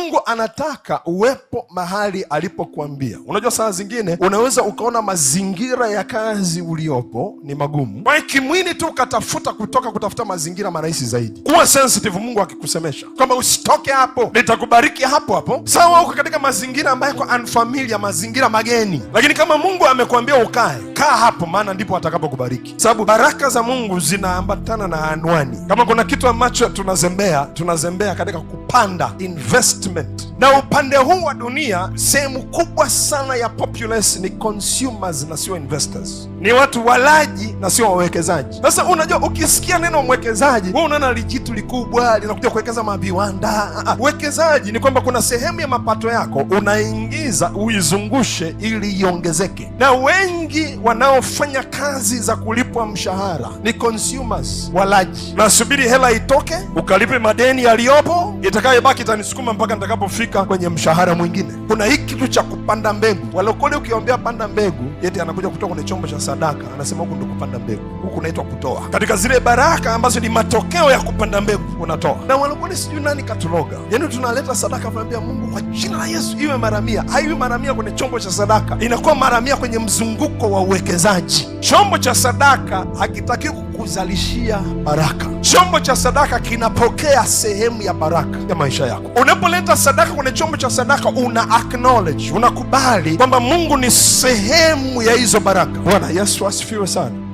Mungu anataka uwepo mahali alipokuambia. Unajua saa zingine unaweza ukaona mazingira ya kazi uliopo ni magumu, kwa kimwili tu kutafuta mazingira marahisi zaidi. Kuwa sensitive Mungu akikusemesha kwamba usitoke hapo, nitakubariki hapo hapo. Sawa, uko katika mazingira ambayo kwa unfamiliar, mazingira mageni, lakini kama Mungu amekuambia ukae, kaa hapo, maana ndipo atakapokubariki. Sababu baraka za Mungu zinaambatana na anwani. Kama kuna kitu ambacho tunazembea katika kupanda investment. Na upande huu wa dunia, sehemu kubwa sana ya populace ni consumers na sio investors. Ni watu walaji na sio wawekezaji. Sasa unajua, ukisikia neno mwekezaji, wewe unaona lijitu likubwa linakuja kuwekeza maviwanda. Uwekezaji ni kwamba kuna sehemu ya mapato yako unaingiza uizungushe ili iongezeke. Na wengi wanaofanya kazi za kulipwa mshahara ni consumers, walaji. Nasubiri hela itoke, ukalipe madeni yaliyopo, itakayobaki itanisukuma mpaka nitakapofika kwenye mshahara mwingine. Kuna hiki kitu cha kupanda mbegu. Walokole ukiombea panda mbegu, yeye anakuja kutoka kwenye chombo cha sadaka, anasema huku ndio kupanda mbegu, huku unaitwa kutoa. Katika zile baraka ambazo ni matokeo ya kupanda mbegu unatoa. Na walokole sijui nani katuloga. Yaani tunaleta sadaka, tunaambia Mungu kwa jina la Yesu iwe mara 100. Haiwi mara 100 kwenye chombo cha sadaka, inakuwa mara 100 kwenye mzunguko wa uwekezaji. Chombo cha sadaka hakitaki kukuzalishia baraka. Chombo cha sadaka kinapokea sehemu ya baraka ya maisha yako. Unapoleta sadaka kwenye chombo cha sadaka, una acknowledge, unakubali kwamba Mungu ni sehemu ya hizo baraka. Bwana Yesu asifiwe sana.